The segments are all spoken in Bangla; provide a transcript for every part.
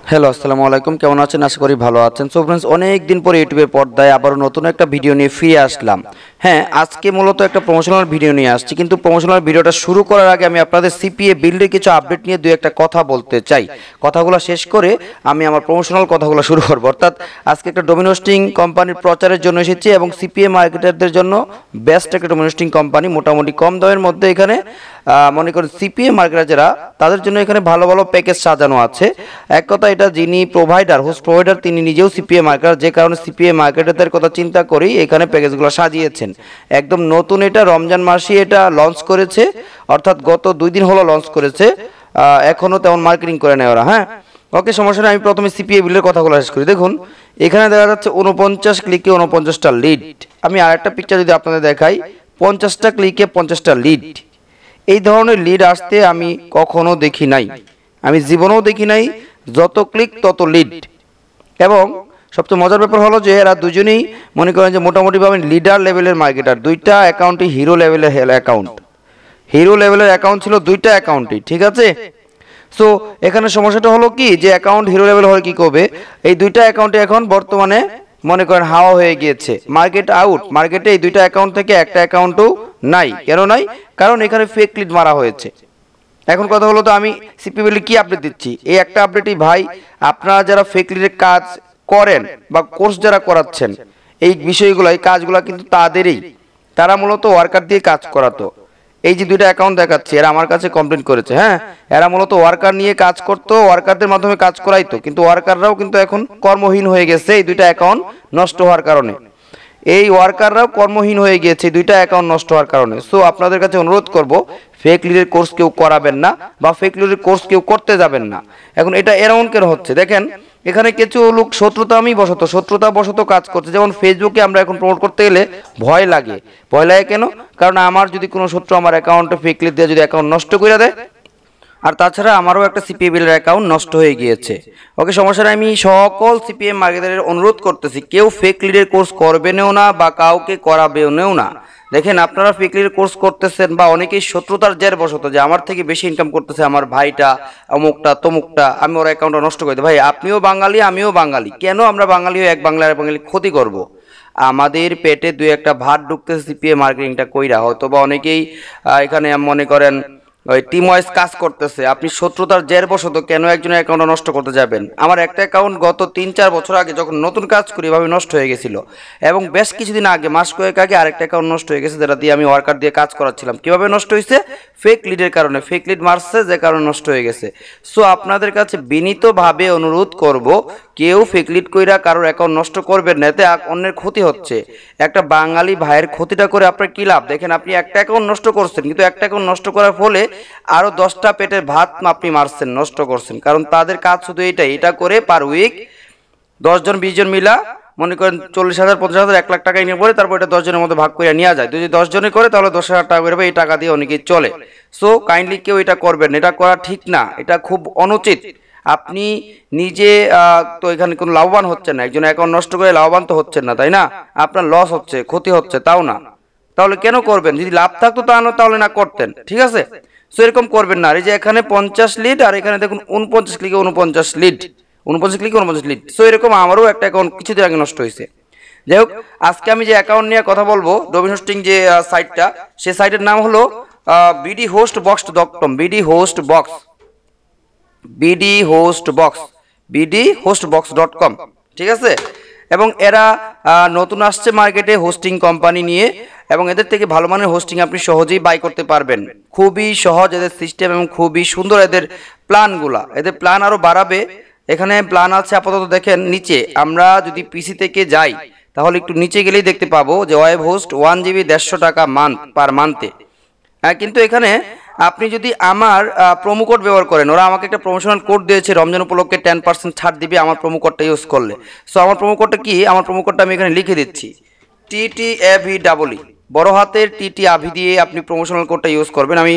হ্যালো, আসসালামু আলাইকুম। কেমন আছেন? আশা করি ভালো আছেন। সো ফ্রেন্ডস, অনেক দিন পরে ইউটিউবের পর্দায় আবারও নতুন একটা ভিডিও নিয়ে ফিরে আসলাম। হ্যাঁ, আজকে মূলত একটা প্রমোশনাল ভিডিও নিয়ে আসছি, কিন্তু প্রমোশনাল ভিডিওটা শুরু করার আগে আমি আপনাদের সিপিএ বিল্ডের কিছু আপডেট নিয়ে দুই একটা কথা বলতে চাই। কথাগুলো শেষ করে আমি আমার প্রমোশনাল কথাগুলো শুরু করব। অর্থাৎ আজকে একটা ডোমেইন হোস্টিং কোম্পানির প্রচারের জন্য এসেছি এবং সিপিএ মার্কেটারদের জন্য বেস্ট একটা ডোমেইন হোস্টিং কোম্পানি, মোটামুটি কম দামের মধ্যে। এখানে মনে করেন সিপিএ মার্কেটার যারা, তাদের জন্য এখানে ভালো ভালো প্যাকেজ সাজানো আছে। এক কথা, এটা যিনি প্রোভাইডার, হোস্ট প্রোভাইডার, তিনি নিজেও সিপিএ মার্কেটার, যে কারণে সিপিএ মার্কেটারদের কথা চিন্তা করেই এখানে প্যাকেজগুলো সাজিয়েছেন। একদম নতুন, এটা রমজান মাসে এটা লঞ্চ করেছে, অর্থাৎ গত 2 দিন হলো লঞ্চ করেছে। এখনো তেমন মার্কেটিং করে নেয় ওরা। হ্যাঁ, ওকে, সমস্যা নেই। আমি প্রথমে সিপিএ বিলের কথাগুলো শেষ করি। দেখুন, এখানে দেখা যাচ্ছে 49 ক্লিকে 49টা লিড। আমি আরেকটা পিকচার যদি আপনাদের দেখাই, 50টা ক্লিকে 50টা লিড। এই ধরনের লিড আসতে আমি কখনো দেখি নাই, আমি জীবনেও দেখি নাই। যত ক্লিক তত লিড। এবং সবচেয়ে মজার ব্যাপার হলো যে এরা দুজনেই মনে করেন যে মোটামুটিভাবে লিডার লেভেলের মার্কেটার। দুইটা অ্যাকাউন্টই হিরো লেভেলের অ্যাকাউন্ট। হিরো লেভেলের অ্যাকাউন্ট ছিল দুইটা অ্যাকাউন্টই, ঠিক আছে। সো এখানে সমস্যাটা হলো কি, যে অ্যাকাউন্ট হিরো লেভেল হলে কি করবে, এই দুইটা অ্যাকাউন্টে এখন বর্তমানে মনে করেন হাওয়া হয়ে গিয়েছে, মার্কেট আউট। মার্কেটে এই দুইটা অ্যাকাউন্ট থেকে একটা অ্যাকাউন্টও নাই। কেন নাই? কারণ এখানে ফেক লিড মারা হয়েছে। এখন কথা হলো, তো আমি সিপি বিলে কি আপডেট দিচ্ছি? এই একটা আপডেটই ভাই, আপনারা যারা ফেক লিডের কাজ করেন বা কোর্স যারা করাচ্ছেন, এই বিষয়গুলো, এই কাজগুলো কিন্তু তাদেরই। তারা মূলত ওয়ার্কার দিয়ে কাজ করাতো। এই যে দুইটা অ্যাকাউন্ট দেখাচ্ছি, এরা আমার কাছে কমপ্লেন করেছে। হ্যাঁ, এরা মূলত ওয়ার্কার নিয়ে কাজ করতো, ওয়ার্কারদের মাধ্যমে কাজ করাইতো, কিন্তু ওয়ার্কাররাও কিন্তু এখন কর্মহীন হয়ে গেছে এই দুইটা অ্যাকাউন্ট নষ্ট হওয়ার কারণে। এই ওয়ার্কাররাও কর্মহীন হয়ে গিয়েছে দুইটা অ্যাকাউন্ট নষ্ট হওয়ার কারণে। সো আপনাদের কাছে অনুরোধ করব, ফেক লিডের কোর্স কেউ করাবেন না বা ফেক লিডের কোর্স কেউ করতে যাবেন না। এখন এটা এমন কেন হচ্ছে দেখেন, এখানে কিছু লোক শত্রুতা বশত কাজ করছে। যেমন ফেসবুকে আমরা এখন প্রমোট করতে গেলে ভয় লাগে। ভয় লাগে কেন? কারণ আমার যদি কোনো শত্রু আমার অ্যাকাউন্টে ফেক লিড দিয়ে যদি অ্যাকাউন্ট নষ্ট করে দেয়, আর তাছাড়া আমারও একটা সিপিএ বিলের অ্যাকাউন্ট নষ্ট হয়ে গিয়েছে। ওকে, সমস্যা নেই। আমি সকল সিপিএম মার্কেটারের অনুরোধ করতেছি, কেউ ফেক লিডের কোর্স করবেনও না বা কাউকে করাবেনও না। দেখেন, আপনারা ফেক লিডের কোর্স করতেছেন বা অনেকেই শত্রুতার জের বশত, যে আমার থেকে বেশি ইনকাম করতেছে আমার ভাইটা, অমুকটা তমুকটা, আমি ওর অ্যাকাউন্টটা নষ্ট করে দিই। ভাই, আপনিও বাঙালি, আমিও বাঙালি, কেন আমরা বাঙালি হয়ে এক বাংলার বাঙালি ক্ষতি করব? আমাদের পেটে দুই একটা ভাত ঢুকতেছে সিপিএ মার্কেটিংটা কইরা। হয়তো বা অনেকেই এখানে মনে করেন ওই টিম ওয়াইজ কাজ করতেছে। আপনি শত্রুতার জের বশত কেন একজনের অ্যাকাউন্ট নষ্ট করতে যাবেন? আমার একটা অ্যাকাউন্ট গত 3-4 বছর আগে যখন নতুন কাজ করি এভাবে নষ্ট হয়ে গেছিল, এবং বেশ কিছুদিন আগে, মাস কয়েক আগে, আরেকটা অ্যাকাউন্ট নষ্ট হয়ে গেছে, যেটা দিয়ে আমি ওয়ার্কার দিয়ে কাজ করাচ্ছিলাম। কিভাবে নষ্ট হয়েছে? ফেক লিডের কারণে। ফেক লিড মারছে, যে কারণে নষ্ট হয়ে গেছে। সো আপনাদের কাছে বিনীতভাবে অনুরোধ করব, কেউ ফেক লিড কইরা কারোর অ্যাকাউন্ট নষ্ট করবেন না, এতে অন্যের ক্ষতি হচ্ছে। একটা বাঙালি ভাইয়ের ক্ষতিটা করে আপনার কি লাভ? দেখেন, আপনি একটা অ্যাকাউন্ট নষ্ট করছেন, কিন্তু একটা অ্যাকাউন্ট নষ্ট করার ফলে আরো 10টা পেটের ভাত আপনি মারছেন, নষ্ট করছেন। কারণ তাদের কাজ শুধু এইটাই, এটা করে পার উইক 10 জন 20 জন মিলা মনে করেন 40,000 50,000 1 লাখ টাকা নিয়ে পড়ে, তারপর এটা 10 জনের মধ্যে ভাগ করে নিয়ে যায়। যদি 10 জনে করে তাহলে 10,000 টাকা করে, এই টাকা দিয়ে অনেকেই চলে। সো কাইন্ডলি কেউ এটা করবেন, এটা করা ঠিক না, এটা খুব অনুচিত। আপনি নিজে তো এখানে কোনো লাভবান হচ্ছেন না, একজন অ্যাকাউন্ট নষ্ট করে লাভবান তো হচ্ছেন না, তাই না? আপনার লস হচ্ছে, ক্ষতি হচ্ছে, তাও না। তাহলে কেন করবেন? যদি লাভ থাকতো তাহলে না করতেন, ঠিক আছে? সো এরকম করবেন না। আর এই যে এখানে 50 লিড, আর এখানে দেখুন 49 ক্লিকে 49 লিড, 49 ক্লিকে 49 লিড। সো এরকম আমারও একটা অ্যাকাউন্ট কিছুদিন আগে নষ্ট হয়েছে। যাই হোক, আজকে আমি যে অ্যাকাউন্ট নিয়ে কথা বলবো, ডোমেইন হোস্টিং যে সাইটটা, সেই সাইটের নাম হলো bdhostbox.com, bdhostbox.com, ঠিক আছে। এবং এরা নতুন আসছে মার্কেটে হোস্টিং কোম্পানি নিয়ে, এবং এদের থেকে ভালো মানের হোস্টিং আপনি সহজেই বাই করতে পারবেন। খুবই সহজ এদের সিস্টেম এবং খুবই সুন্দর এদের প্ল্যানগুলা। এদের প্ল্যান আরও বাড়াবে। এখানে প্ল্যান আছে আপাতত, দেখেন নিচে। আমরা যদি পিসি থেকে যাই তাহলে একটু নিচে গেলেই দেখতে পাবো যে ওয়েব হোস্ট 1 GB 150 টাকা পার মান্থে। হ্যাঁ, কিন্তু এখানে আপনি যদি আমার প্রোমো কোড ব্যবহার করেন, ওরা আমাকে একটা প্রমোশনাল কোড দিয়েছে, রমজান উপলক্ষে 10% ছাড় দিবে আমার প্রোমো কোডটা ইউজ করলে। সো আমার প্রোমো কোডটা কি? আমার প্রোমো কোডটা আমি এখানে লিখে দিচ্ছি, TTAVEE, বড় হাতের TT আভি দিয়ে আপনি প্রমোশনাল কোডটা ইউজ করবেন। আমি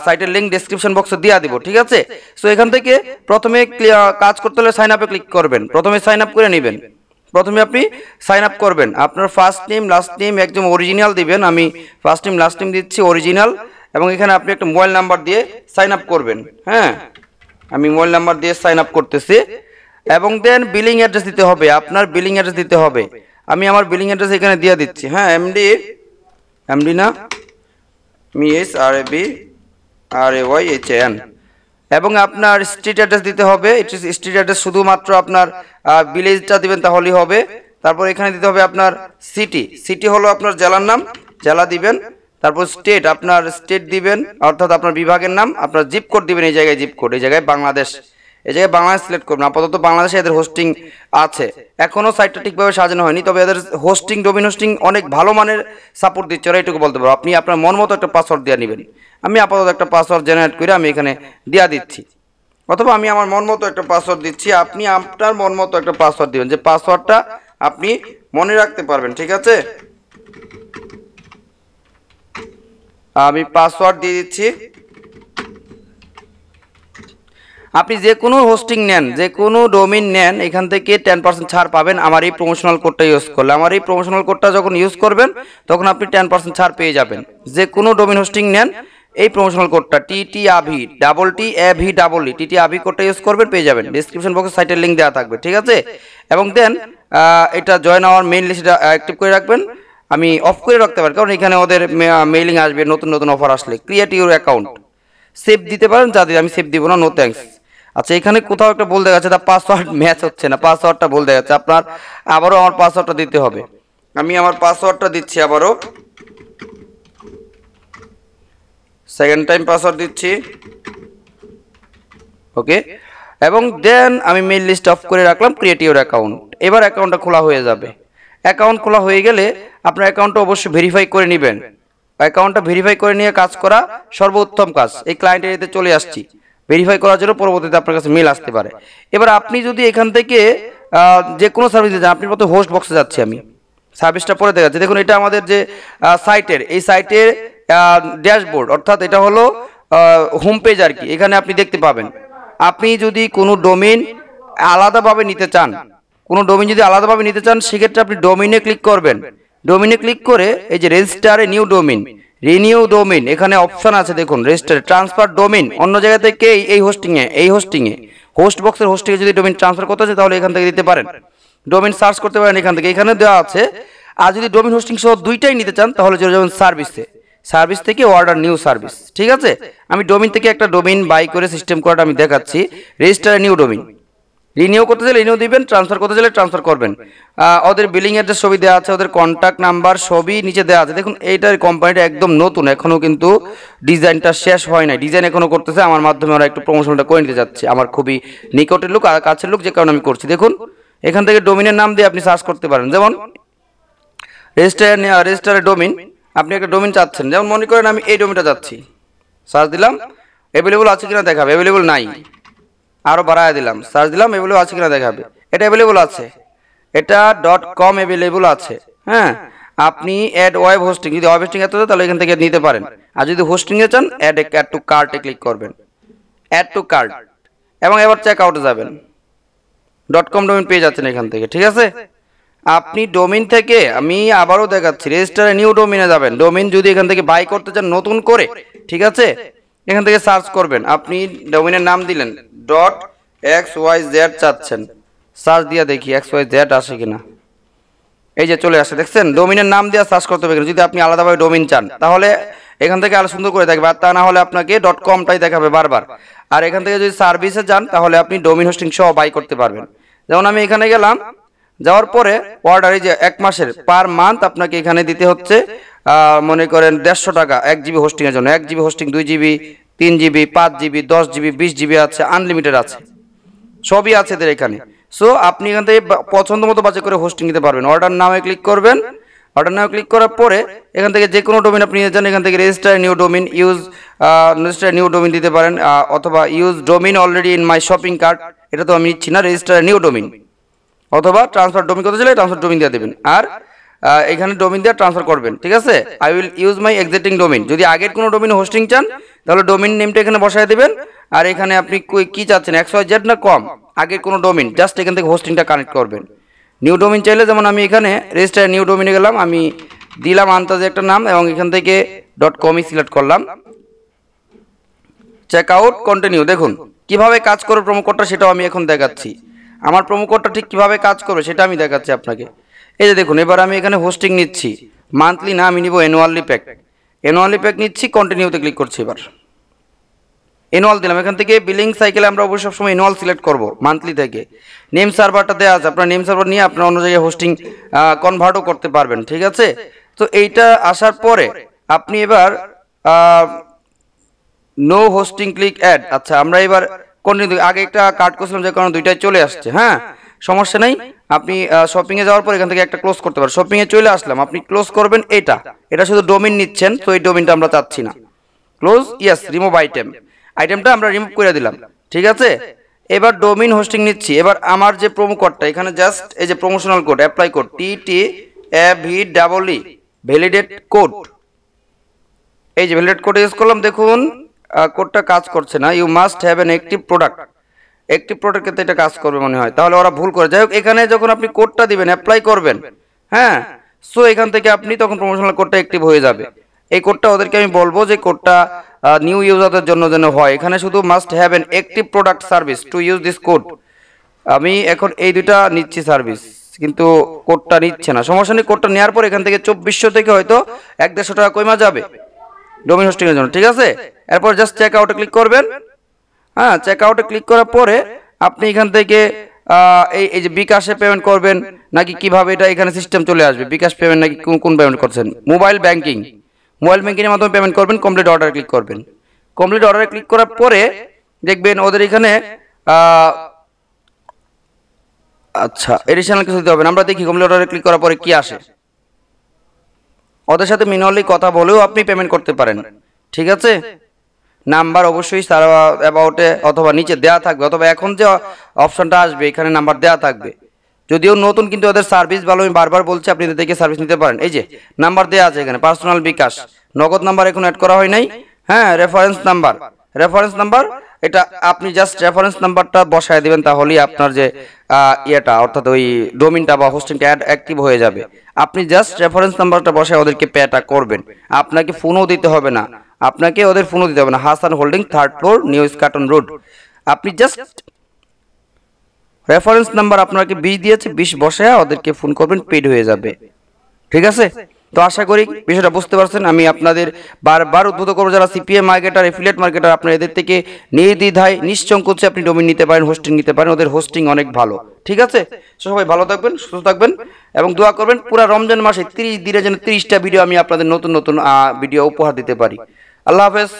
সাইটের লিঙ্ক ডেসক্রিপশন বক্সে দিয়ে দিব, ঠিক আছে। সো এখান থেকে প্রথমে কাজ করতে হলে সাইন আপে ক্লিক করবেন। প্রথমে সাইন আপ করে নেবেন। প্রথমে আপনি সাইন আপ করবেন, আপনার ফার্স্ট নেম লাস্ট নেম একদম অরিজিনাল দিবেন। আমি ফার্স্ট নেম লাস্ট নেম দিচ্ছি অরিজিনাল, এবং এখানে আপনি একটা মোবাইল নাম্বার দিয়ে সাইন আপ করবেন। হ্যাঁ, আমি মোবাইল নাম্বার দিয়ে সাইন আপ করতেছি। এবং দেন বিলিং অ্যাড্রেস দিতে হবে, আপনার বিলিং অ্যাড্রেস দিতে হবে। আমি আমার বিলিং অ্যাড্রেস এখানে দিয়ে দিচ্ছি। হ্যাঁ, এমডি না, MSRABRAYHAN। এবং আপনার স্ট্রিট অ্যাড্রেস দিতে হবে। স্ট্রিট অ্যাড্রেস শুধুমাত্র আপনার ভিলেজটা দিবেন তাহলেই হবে। তারপর এখানে দিতে হবে আপনার সিটি হলো আপনার জেলার নাম, জেলা দিবেন। তারপর স্টেট, আপনার স্টেট দিবেন অর্থাৎ আপনার বিভাগের নাম। আপনার জিপ কোড দিবেন, এই জায়গায় জিপ কোড, এই জায়গায় বাংলাদেশ, এই জায়গায় বাংলাদেশ সিলেক্ট করবেন। আপাতত বাংলাদেশে এদের হোস্টিং আছে, এখনও সাইটটা ঠিকভাবে সাজানো হয়নি, তবে এদের হোস্টিং, ডোমেইন হোস্টিং অনেক ভালো মানের সাপোর্ট দিচ্ছে ওরা, এটুকু বলতে পারবো। আপনি আপনার মন মতো একটা পাসওয়ার্ড দিয়ে নেবেন। আমি আপাতত একটা পাসওয়ার্ড জেনারেট করে আমি এখানে দিয়ে দিচ্ছি, অথবা আমি আমার মন মতো একটা পাসওয়ার্ড দিচ্ছি। আপনি আপনার মন মতো একটা পাসওয়ার্ড দিবেন, যে পাসওয়ার্ডটা আপনি মনে রাখতে পারবেন। ঠিক আছে, আমি পাসওয়ার্ড দিয়ে দিচ্ছি। আপনি যে কোনো হোস্টিং নেন, যে কোনো ডোমেইন নেন, এখান থেকে 10% ছাড় পাবেন আমার এই প্রমোশনাল কোডটা ইউজ করলে। আমার এই প্রমোশনাল কোডটা যখন ইউজ করবেন তখন আপনি 10% ছাড় পেয়ে যাবেন। যে কোনো ডোমেইন হোস্টিং নেন, এই প্রমোশনাল কোডটা TTAVE TTAVE কোডটা ইউজ করবেন, পেয়ে যাবেন। ডেসক্রিপশন বক্সে সাইটের লিঙ্ক দেওয়া থাকবে। ঠিক আছে, এবং দেন এটা জয়েন আওয়ার মেইল লিস্টটা অ্যাক্টিভ করে রাখবেন। আমি অফ করে রাখতে পারি, কারণ এখানে ওদের মেইলিং আসবে নতুন নতুন অফার আসলে। ক্রিয়েট ইউর অ্যাকাউন্ট, সেভ দিতে পারেন, যাদের আমি সেভ দিব না, নো থ্যাঙ্কস। আচ্ছা, এখানে কোথাও একটা বলতে গেছে দা পাসওয়ার্ড ম্যাচ হচ্ছে না, পাসওয়ার্ডটা বলতে গেছে আপনার আবারও আমার পাসওয়ার্ডটা দিতে হবে। আমি আমার পাসওয়ার্ডটা দিচ্ছি আবারও, সেকেন্ড টাইম পাসওয়ার্ড দিচ্ছি। ওকে, এবং দেন আমি মেইল লিস্ট অফ করে রাখলাম, ক্রিয়েট ইউর অ্যাকাউন্ট। এবার অ্যাকাউন্টটা খোলা হয়ে যাবে। অ্যাকাউন্ট খোলা হয়ে গেলে আপনার অ্যাকাউন্টটা অবশ্যই ভেরিফাই করে নেবেন। অ্যাকাউন্টটা ভেরিফাই করে নিয়ে কাজ করা সর্বোত্তম কাজ। এই ক্লায়েন্ট এরিয়াতে চলে আসছি ভেরিফাই করার জন্য, পরবর্তীতে আপনার কাছে মেল আসতে পারে। এবার আপনি যদি এখান থেকে যে কোনো সার্ভিস যান, আপনি মতো হোস্ট বক্সে যাচ্ছি, আমি সার্ভিসটা পরে দেখাচ্ছি। দেখুন, এটা আমাদের যে সাইটের, এই সাইটের ড্যাশবোর্ড, অর্থাৎ এটা হলো হোম পেজ আর কি। এখানে আপনি দেখতে পাবেন, আপনি যদি কোনো ডোমেইন আলাদাভাবে নিতে চান, কোনো ডোমেইন যদি আলাদাভাবে নিতে চান, সেক্ষেত্রে আপনি ডোমেইনে ক্লিক করবেন। ডোমেইনে ক্লিক করে এই যে register a new domain, renew domain, এখানে অপশন আছে দেখুন, রেজিস্টার ট্রান্সফার ডোমেইন অন্য জায়গা থেকে এই হোস্টিংয়ে হোস্ট বক্সের হোস্টিংয়ে যদি ডোমেইন ট্রান্সফার করতে চান, তাহলে এখান থেকে দিতে পারেন। ডোমেইন সার্চ করতে পারেন এখান থেকে, এখানে দেওয়া আছে। আর যদি ডোমেইন হোস্টিং সহ দুইটাই নিতে চান, তাহলে চলে যাবেন সার্ভিস থেকে অর্ডার নিউ সার্ভিস। ঠিক আছে, আমি ডোমেইন থেকে একটা ডোমেইন বাই করে সিস্টেম করাটা আমি দেখাচ্ছি। রেজিস্টার নিউ ডোমেইন, রিনিউ করতে চাইলে রিনিউ দিবেন, ট্রান্সফার করতে চাইলে ট্রান্সফার করবেন। ওদের বিলিং অ্যাড্রেস ছবি দেওয়া আছে, ওদের কন্ট্যাক্ট নাম্বার সবই নিচে দেওয়া আছে। দেখুন, এইটার কোম্পানিটা একদম নতুন, এখনও কিন্তু ডিজাইনটা শেষ হয় নাই, ডিজাইন এখনও করতেছে। আমার মাধ্যমে ওরা একটু প্রমোশনটা করে নিতে যাচ্ছে, আমার খুবই নিকটের লোক আর কাছের লোক, যে কারণে আমি করছি। দেখুন, এখান থেকে ডোমেইনের নাম দিয়ে আপনি সার্চ করতে পারেন। যেমন রেজিস্টারের ডোমেইন, আপনি একটা ডোমেইন চাচ্ছেন, যেমন মনে করেন আমি এই ডোমেইনটা চাচ্ছি, সার্চ দিলাম, অ্যাভেলেবল আছে কিনা দেখাবে, অ্যাভেলেবল নাই, আরও বাড়ায় দিলাম, সার্চ দিলাম, অ্যাভেলেবল আছে কিনা দেখাবে, এটা অ্যাভেলেবল আছে, এটা .com অ্যাভেলেবল আছে। হ্যাঁ, আপনি অ্যাড ওয়েব হোস্টিং, যদি ওয়েব হোস্টিং এত তাহলে এখান থেকে নিতে পারেন। আর যদি হোস্টিংয়ে চান, অ্যাড টু কার্টে ক্লিক করবেন, অ্যাড টু কার্ট, এবং এবার চেক আউটে যাবেন। .com ডোমেইন পেয়ে যাচ্ছেন এখান থেকে। ঠিক আছে, আপনি ডোমেইন থেকে, আমি আবারও দেখাচ্ছি, রেজিস্টারে নিউ ডোমেইনে যাবেন। ডোমেইন যদি এখান থেকে বাই করতে চান নতুন করে, ঠিক আছে, এখান থেকে সার্চ করবেন। আপনি ডোমেইনের নাম দিলেন .xyz চাচ্ছেন, সার্চ দিয়ে দেখি xyz আসে কিনা। এই যে চলে আসে, দেখছেন, ডোমেইনের নাম দিয়ে সার্চ করতে হবে। যদি আপনি আলাদাভাবে ডোমেইন চান, তাহলে এখান থেকে আরো সুন্দর করে দেখবে, আর তা না হলে আপনাকে .comটাই দেখাবে বারবার। আর এখান থেকে যদি সার্ভিসে যান, তাহলে আপনি ডোমেইন হোস্টিং সহ বাই করতে পারবেন। যেমন আমি এখানে গেলাম, যাওয়ার পরে অর্ডার, এই যে 1 মাসের পার মান্থ আপনাকে এখানে দিতে হচ্ছে মনে করেন 150 টাকা 1 জিবি হোস্টিংয়ের জন্য। 1 GB hosting 2 GB 3 GB 5 GB 10 GB 20 GB আছে, আনলিমিটেড আছে, সবই আছে এদের এখানে। সো আপনি এখান থেকে পছন্দ মতো বাছাই করে হোস্টিং নিতে পারবেন। অর্ডার নামে ক্লিক করবেন, অর্ডার নামে ক্লিক করার পরে এখান থেকে যে কোনো ডোমেইন আপনি নিয়ে যান, এখান থেকে register new domain, register new domain দিতে পারেন, অথবা use domain already in my shopping cart, এটা তো আমি নিচ্ছি না, রেজিস্টার নিউ ডোমেইন, অথবা ট্রান্সফার ডোমেইন করতে চাইলে ট্রান্সফার ডোমেইন দিয়ে দেবেন। আর এখানে ডোমেইন দিয়ে ট্রান্সফার করবেন। ঠিক আছে, I will use my existing domain, যদি আগের কোনো ডোমেইন হোস্টিং চান, তাহলে ডোমেইন নেমটা এখানে বসায় দেবেন। আর এখানে আপনি কি চাচ্ছেন, XYZ না কম, আগের কোনো ডোমেইন, জাস্ট এখান থেকে হোস্টিংটা কানেক্ট করবেন। নিউ ডোমেইন চাইলে, যেমন আমি এখানে রেজিস্টার নিউ ডোমেইনে গেলাম, আমি দিলাম আন্তাজে একটা নাম, এবং এখান থেকে .com সিলেক্ট করলাম, চেক আউট কন্টিনিউ। দেখুন কিভাবে কাজ করে প্রোমো কোডটা, সেটাও আমি এখন দেখাচ্ছি। আমার প্রোমো কোডটা ঠিক কীভাবে কাজ করবে সেটা আমি দেখাচ্ছি আপনাকে। এই যে দেখুন, এবার আমি এখানে হোস্টিং নিচ্ছি, মান্থলি না, আমি নিব অ্যানুয়ালি প্যাক। অ্যানুয়ালি প্যাক নিচ্ছি, কন্টিনিউতে ক্লিক করছি। এবার অ্যানুয়াল দিলাম। এখান থেকে বিলিং সাইকেলে আমরা অবশ্যই সবসময় অ্যানুয়াল সিলেক্ট করব, মান্থলি থেকে। নেম সার্ভারটা দেওয়া আছে, আপনার নেম সার্ভার নিয়ে আপনার অন্য জায়গায় হোস্টিং কনভার্টও করতে পারবেন, ঠিক আছে। তো এইটা আসার পরে আপনি এবার নো হোস্টিং ক্লিক অ্যাড। আচ্ছা, আমরা এবার কন্টিনিউ, আগে একটা কার্ড করছিলাম যে কারণে দুইটাই চলে আসছে। হ্যাঁ, সমস্যা নেই। আপনি শপিংয়ে যাওয়ার পর এখান থেকে একটা ক্লোজ করতে পারেন। শপিংয়ে চলে আসলাম, আপনি ক্লোজ করবেন এটা শুধু ডোমিন নিচ্ছেন, তো এই ডোমিনটা আমরা চাচ্ছি না। ক্লোজ, ইয়েস, রিমুভ আইটেমটা আমরা রিমুভ করে দিলাম, ঠিক আছে। এবার ডোমিন হোস্টিং নিচ্ছি। এবার আমার যে প্রোমো কোডটা এখানে জাস্ট এই যে promotional code, apply code TTAVEE validate code, এই যে ভ্যালিডেট কোড ইউজ করলাম। দেখুন কোডটা কাজ করছে না। You must have an active product ক্ষেত্রে এটা কাজ করবে মনে হয়, তাহলে ওরা ভুল করে। যাই হোক, এখানে যখন আপনি কোডটা দিবেন, অ্যাপ্লাই করবেন, হ্যাঁ, সো এখান থেকে আপনি তখন প্রমোশনাল কোডটা অ্যাক্টিভ হয়ে যাবে। এই কোডটা ওদেরকে আমি বলবো যে কোডটা নিউ ইউজারদের জন্য যেন হয়। এখানে শুধু must have an active product service to use this code. আমি এখন এই দুইটা নিচ্ছি সার্ভিস, কিন্তু কোডটা নিচ্ছে না। সমস্যা নেই, কোডটা নেওয়ার পর এখান থেকে 2400 থেকে হয়তো 150 টাকা কমা যাবে ডোমেইন হোস্টিং এর জন্য, ঠিক আছে। এরপর জাস্ট চেক আউটে ক্লিক করবেন। হ্যাঁ, চেক আউটে ক্লিক করার পরে আপনি এখান থেকে এই যে বিকাশে পেমেন্ট করবেন নাকি কিভাবে, এটা এখানে সিস্টেম চলে আসবে। বিকাশ পেমেন্ট নাকি কোন পেমেন্ট করছেন, মোবাইল ব্যাংকিংয়ের মাধ্যমে পেমেন্ট করবেন। কমপ্লিট অর্ডারে ক্লিক করবেন। কমপ্লিট অর্ডারে ক্লিক করার পরে দেখবেন ওদের এখানে আচ্ছা, এডিশনাল কিছু দিতে হবে না। আমরা দেখি কমপ্লিট অর্ডারে ক্লিক করার পরে কি আসে। ওদের সাথে ম্যানুয়ালি কথা বলেও আপনি পেমেন্ট করতে পারেন, ঠিক আছে। নাম্বার অবশ্যই অ্যাবাউটে অথবা নিচে দেওয়া থাকবে, অথবা এখন যে অপশনটা আসবে এখানে নাম্বার দেওয়া থাকবে। যদিও নতুন, কিন্তু ওদের সার্ভিস ভালো। আমি বারবার বলছি আপনি এদের থেকে সার্ভিস নিতে পারেন। এই যে নাম্বার দেওয়া আছে এখানে, পার্সোনাল বিকাশ, নগদ নাম্বার এখন অ্যাড করা হয় নাই। হ্যাঁ, রেফারেন্স নাম্বার এটা আপনি জাস্ট রেফারেন্স নাম্বারটা বসায় দিবেন, তাহলেই আপনার যে ইয়েটা অর্থাৎ ওই ডোমিনটা বা হোস্টিংটা অ্যাক্টিভ হয়ে যাবে। আপনি জাস্ট রেফারেন্স নাম্বারটা বসায় ওদেরকে পেটা করবেন। আপনাকে ফোনও দিতে হবে না, ওদের ফোনও দিতে হবে না। Hasan holding, 3rd floor, new Eskaton road. আপনি জাস্ট রেফারেন্স নাম্বার আপনাকে 20 দিয়েছে, 20 বসায় ওদেরকে ফোন করবেন, পেড হয়ে যাবে, ঠিক আছে। তো আশা করি বিষয়টা বুঝতে পারছেন। আমি আপনাদের বারবার উদ্বুদ্ধ করবো, যারা CPA মার্কেটার, এফিলিয়েট মার্কেটার, আপনারা এদের থেকে নির্দ্বিধায় নিঃসংকোচে আপনি ডোমেইন নিতে পারেন, হোস্টিং নিতে পারেন। ওদের হোস্টিং অনেক ভালো, ঠিক আছে। সবাই ভালো থাকবেন, সুস্থ থাকবেন এবং দোয়া করবেন পুরো রমজান মাসে 30 দিনের জন্য 30টা ভিডিও আমি আপনাদের নতুন ভিডিও উপহার দিতে পারি। আল্লাহ হাফেজ।